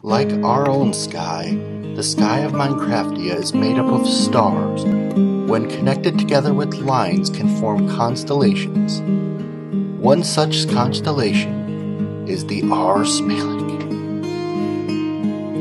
Like our own sky, the sky of Minecraftia is made up of stars. When connected together with lines can form constellations. One such constellation is the R-Smellick.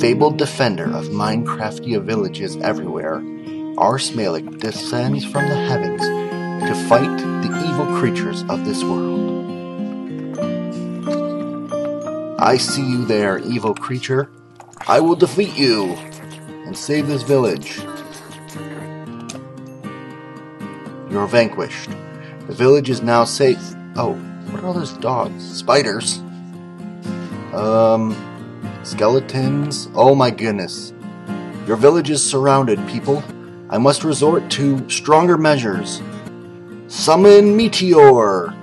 Fabled defender of Minecraftia villages everywhere, R-Smellick descends from the heavens to fight the evil creatures of this world. I see you there, evil creature. I will defeat you and save this village. You're vanquished. The village is now safe. Oh, what are all those dogs? Spiders? Skeletons? Oh my goodness. Your village is surrounded, people. I must resort to stronger measures. Summon Meteor!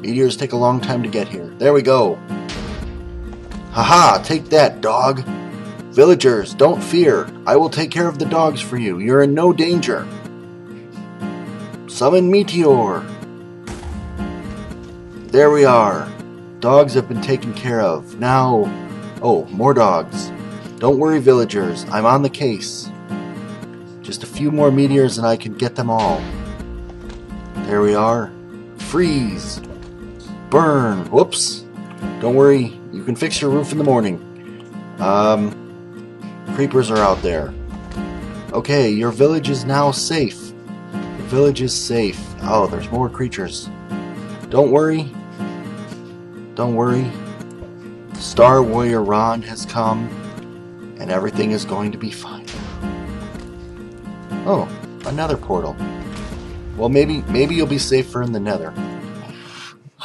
Meteors take a long time to get here. There we go. Haha, take that, dog. Villagers, don't fear. I will take care of the dogs for you. You're in no danger. Summon Meteor. There we are. Dogs have been taken care of. Now... Oh, more dogs. Don't worry, villagers. I'm on the case. Just a few more meteors and I can get them all. There we are. Freeze. Burn. Whoops. Don't worry. You can fix your roof in the morning. Creepers are out there. Okay, your village is now safe. Your village is safe. Oh, there's more creatures. Don't worry. Don't worry. Star Warrior Ron has come, and everything is going to be fine. Oh, another portal. Well, maybe you'll be safer in the Nether.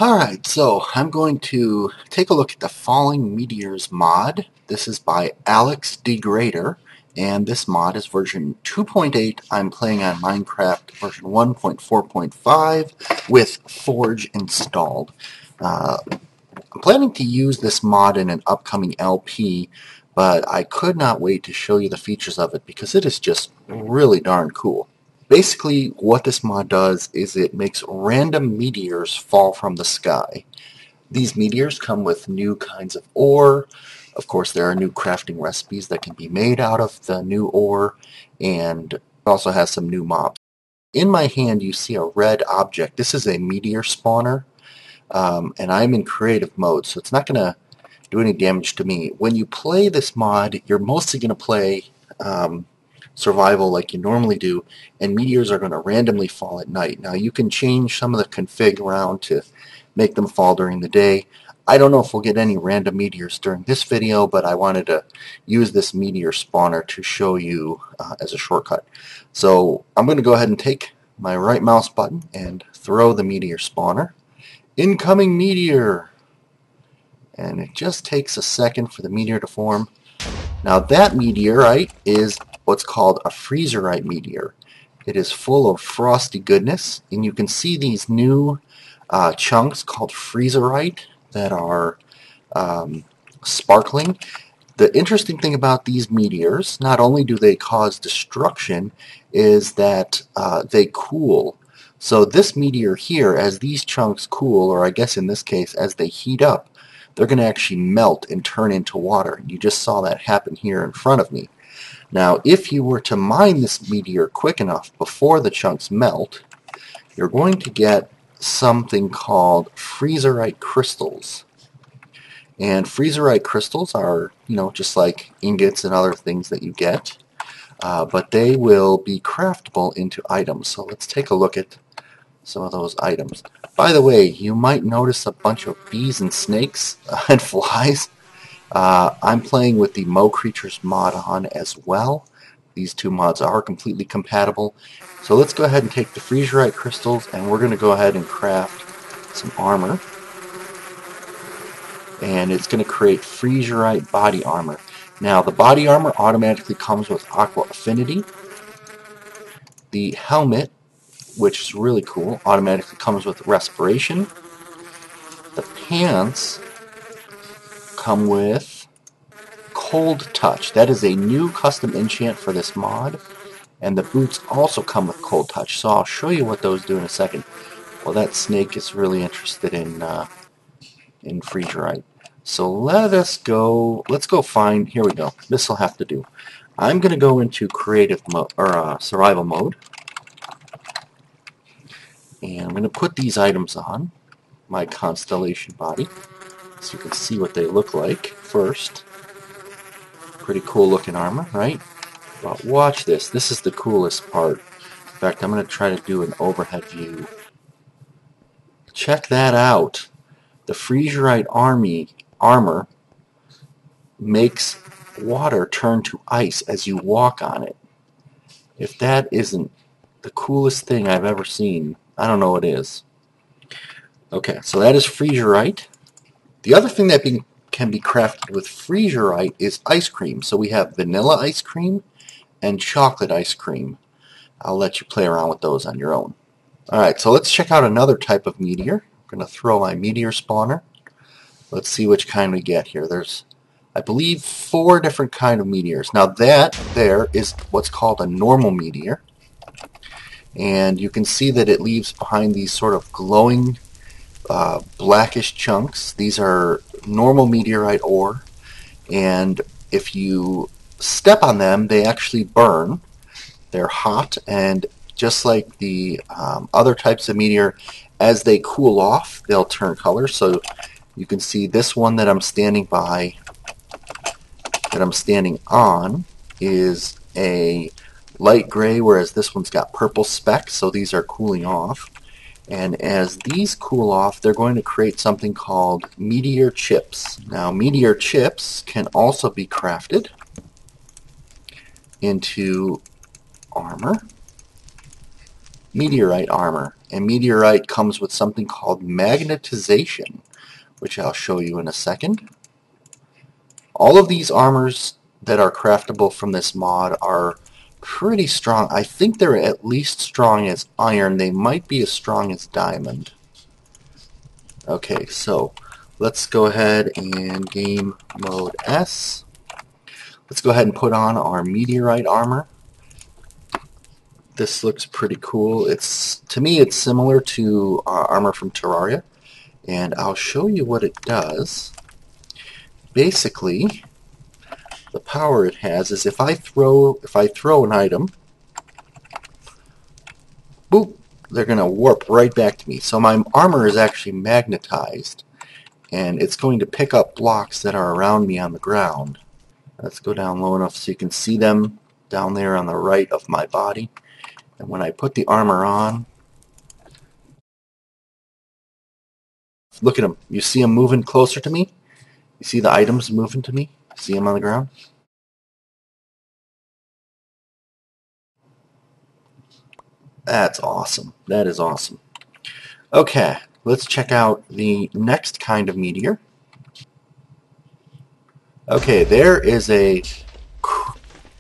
Alright, so I'm going to take a look at the Falling Meteors mod. This is by Alex Degrader, and this mod is version 2.8. I'm playing on Minecraft version 1.4.5 with Forge installed. I'm planning to use this mod in an upcoming LP, but I could not wait to show you the features of it because it is just really darn cool. Basically, what this mod does is it makes random meteors fall from the sky. These meteors come with new kinds of ore. Of course, there are new crafting recipes that can be made out of the new ore, and it also has some new mobs. In my hand, you see a red object. This is a meteor spawner, and I'm in creative mode, so it's not going to do any damage to me. When you play this mod, you're mostly going to play survival like you normally do, and meteors are going to randomly fall at night. Now you can change some of the config around to make them fall during the day. I don't know if we'll get any random meteors during this video, but I wanted to use this meteor spawner to show you as a shortcut. So I'm going to go ahead and take my right mouse button and throw the meteor spawner. Incoming meteor! And it just takes a second for the meteor to form. Now that meteorite is what's called a Freezerite meteor. It is full of frosty goodness, and you can see these new chunks called Freezerite that are sparkling. The interesting thing about these meteors, not only do they cause destruction, is that they cool. So this meteor here, as these chunks cool, or I guess in this case as they heat up, they're going to actually melt and turn into water. You just saw that happen here in front of me. Now, if you were to mine this meteor quick enough before the chunks melt, you're going to get something called Freezerite crystals. And Freezerite crystals are, just like ingots and other things that you get, but they will be craftable into items. So let's take a look at some of those items. By the way, you might notice a bunch of bees and snakes and flies. I'm playing with the Mo Creatures mod on as well. These two mods are completely compatible. So let's go ahead and take the Freezerite crystals, and we're going to go ahead and craft some armor. And it's going to create Freezerite body armor. Now, the body armor automatically comes with Aqua Affinity. The helmet, which is really cool, automatically comes with Respiration. The pants come with Cold Touch. That is a new custom enchant for this mod. And the boots also come with Cold Touch. So I'll show you what those do in a second. Well, that snake is really interested in in Freezerite. So let's go find, here we go. This will have to do. I'm going to go into creative mode, or survival mode. And I'm going to put these items on my constellation body so you can see what they look like first. Pretty cool looking armor, right? But watch this. This is the coolest part. In fact, I'm going to try to do an overhead view. Check that out. The Freezerite armor makes water turn to ice as you walk on it. If that isn't the coolest thing I've ever seen, I don't know what is. Okay, so that is Freezerite. The other thing that can be crafted with Freezerite is ice cream. So we have vanilla ice cream and chocolate ice cream. I'll let you play around with those on your own. Alright, so let's check out another type of meteor. I'm going to throw my meteor spawner. Let's see which kind we get here. There's, I believe, 4 different kind of meteors. Now that there is what's called a normal meteor. And you can see that it leaves behind these sort of glowing blackish chunks. These are normal meteorite ore. And if you step on them, they actually burn. They're hot, and just like the other types of meteor, as they cool off, they'll turn color. So you can see this one that I'm standing by, that I'm standing on, is a light gray, whereas this one's got purple specks, so these are cooling off. And as these cool off, they're going to create something called meteor chips. Now, meteor chips can also be crafted into armor. Meteorite armor. And meteorite comes with something called magnetization, which I'll show you in a second. All of these armors that are craftable from this mod are pretty strong. I think they're at least strong as iron. They might be as strong as diamond. Okay, so let's go ahead and game mode S. Let's go ahead and put on our meteorite armor. This looks pretty cool. To me, it's similar to armor from Terraria, and I'll show you what it does. Basically, the power it has is if I throw an item, boop, they're going to warp right back to me. So my armor is actually magnetized, and it's going to pick up blocks that are around me on the ground. Let's go down low enough so you can see them down there on the right of my body. And when I put the armor on, look at them. You see them moving closer to me? You see the items moving to me? See them on the ground? That's awesome. That is awesome. Okay, let's check out the next kind of meteor. Okay, there is a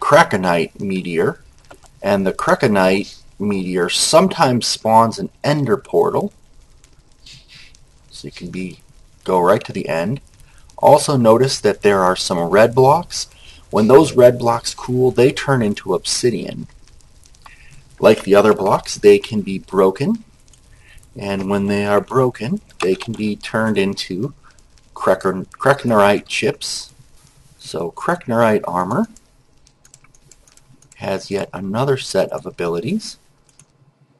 Krenite meteor, and the Krenite meteor sometimes spawns an ender portal, so you can go right to the end. Also notice that there are some red blocks. When those red blocks cool, they turn into obsidian. Like the other blocks, they can be broken, and when they are broken, they can be turned into Krenite chips. So Krenite armor has yet another set of abilities.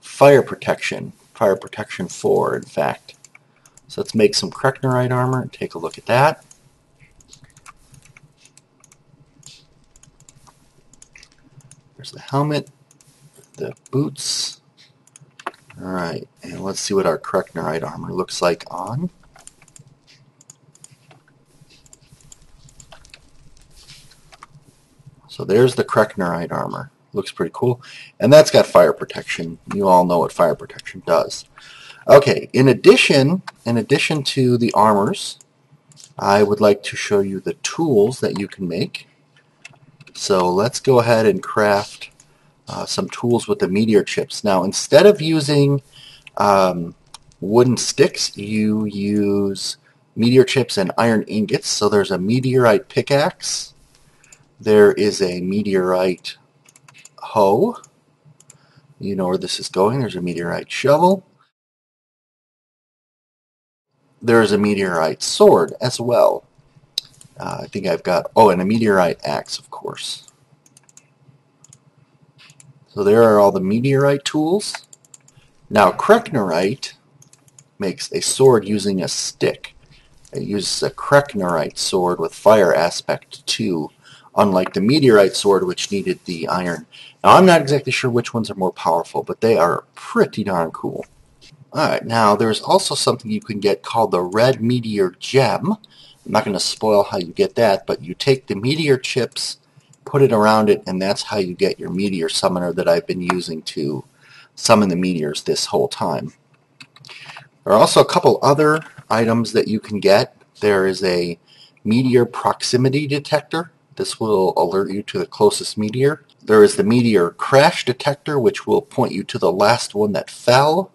Fire protection 4, in fact. So let's make some Krenite armor and take a look at that. There's the helmet, the boots. Alright, and let's see what our Krenite armor looks like on. So there's the Krenite armor. Looks pretty cool. And that's got fire protection. You all know what fire protection does. Okay, in addition to the armors, I would like to show you the tools that you can make. So let's go ahead and craft some tools with the meteor chips. Now, instead of using wooden sticks, you use meteor chips and iron ingots. So there's a meteorite pickaxe. There is a meteorite hoe. You know where this is going. There's a meteorite shovel. there is a meteorite sword as well. I think I've got, oh, and a meteorite axe, of course. So there are all the meteorite tools. Now, Krenite makes a sword using a stick. It uses a Krenite sword with fire aspect 2, unlike the meteorite sword, which needed the iron. Now, I'm not exactly sure which ones are more powerful, but they are pretty darn cool. Alright, now there's also something you can get called the red meteor gem. I'm not going to spoil how you get that, but you take the meteor chips, put it around it, and that's how you get your meteor summoner that I've been using to summon the meteors this whole time. There are also a couple other items that you can get. There is a meteor proximity detector. This will alert you to the closest meteor. There is the meteor crash detector, which will point you to the last one that fell.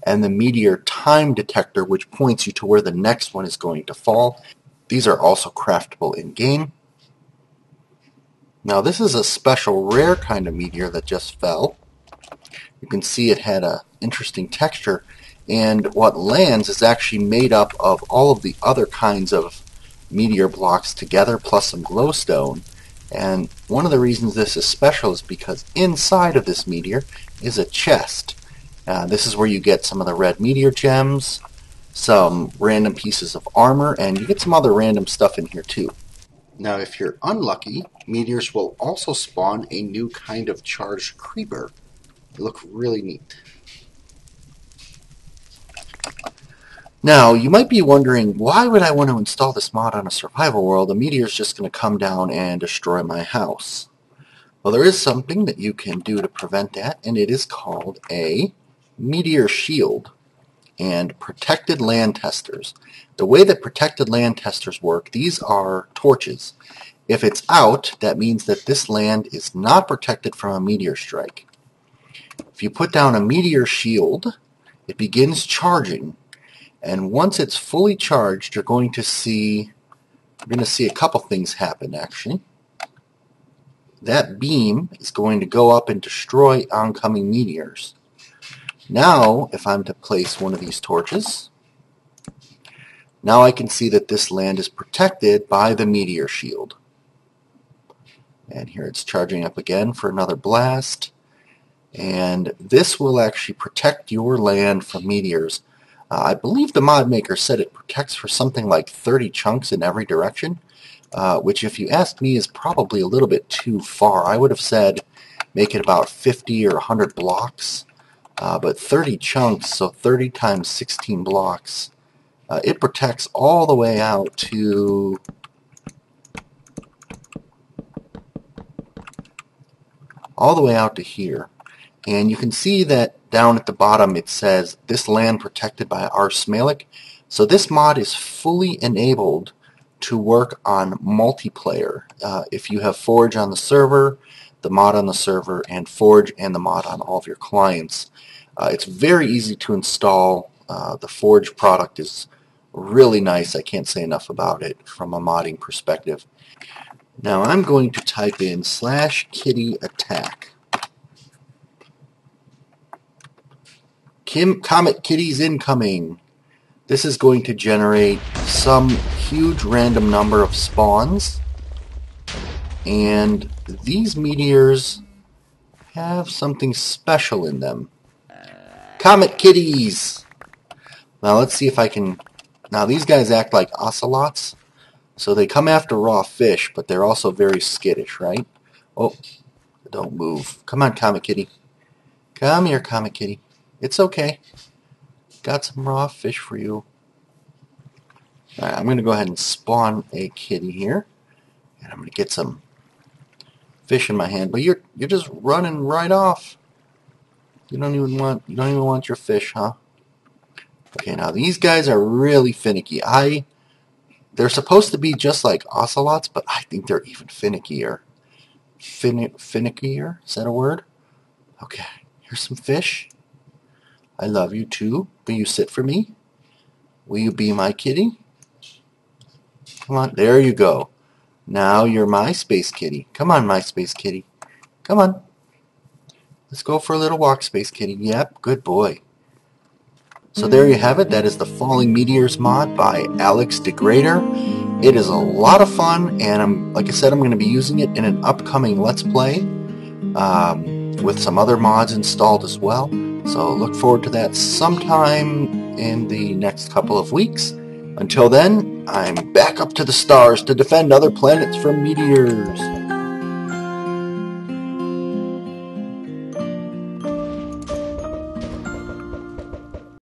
And the meteor time detector, which points you to where the next one is going to fall. These are also craftable in-game. Now this is a special rare kind of meteor that just fell. You can see it had an interesting texture, and what lands is actually made up of all of the other kinds of meteor blocks together plus some glowstone. And one of the reasons this is special is because inside of this meteor is a chest. This is where you get some of the red meteor gems, some random pieces of armor, and you get some other random stuff in here too. Now if you're unlucky, meteors will also spawn a new kind of charged creeper. They look really neat. Now, you might be wondering, why would I want to install this mod on a survival world? A meteor's just going to come down and destroy my house. Well, there is something that you can do to prevent that, and it is called a meteor shield and protected land testers. The way that protected land testers work, these are torches. If it's out, that means that this land is not protected from a meteor strike. If you put down a meteor shield, it begins charging. And once it's fully charged, you're going to see a couple things happen, actually. That beam is going to go up and destroy oncoming meteors. Now, if I'm to place one of these torches, now I can see that this land is protected by the meteor shield. And here it's charging up again for another blast. And this will actually protect your land from meteors. I believe the mod maker said it protects for something like 30 chunks in every direction, which if you ask me is probably a little bit too far. I would have said make it about 50 or 100 blocks, but 30 chunks, so 30 times 16 blocks, it protects all the way out to here. And you can see that down at the bottom it says this land protected by Ars Malik. So this mod is fully enabled to work on multiplayer. If you have Forge on the server, the mod on the server, and Forge and the mod on all of your clients, it's very easy to install. The Forge product is really nice. I can't say enough about it from a modding perspective. Now I'm going to type in /kitty attack. Comet kitties incoming. This is going to generate some huge random number of spawns, and these meteors have something special in them. Comet kitties! Now let's see if I can... Now these guys act like ocelots, so they come after raw fish, but they're also very skittish, right? Oh, don't move. Come on, Comet kitty. Come here, Comet kitty. It's okay. Got some raw fish for you. Alright, I'm going to go ahead and spawn a kitty here. And I'm going to get some fish in my hand. But you're just running right off. You don't even want your fish, huh? Okay, now these guys are really finicky. They're supposed to be just like ocelots, but I think they're even finickier. Finickier? Is that a word? Okay, here's some fish. I love you too. Will you sit for me? Will you be my kitty? Come on, there you go. Now you're my space kitty. Come on, my space kitty. Come on. Let's go for a little walk, space kitty. Yep, good boy. So there you have it. That is the Falling Meteors mod by Alex Degrader. It is a lot of fun, and like I said, I'm going to be using it in an upcoming Let's Play with some other mods installed as well. So look forward to that sometime in the next couple of weeks. Until then, I'm back up to the stars to defend other planets from meteors.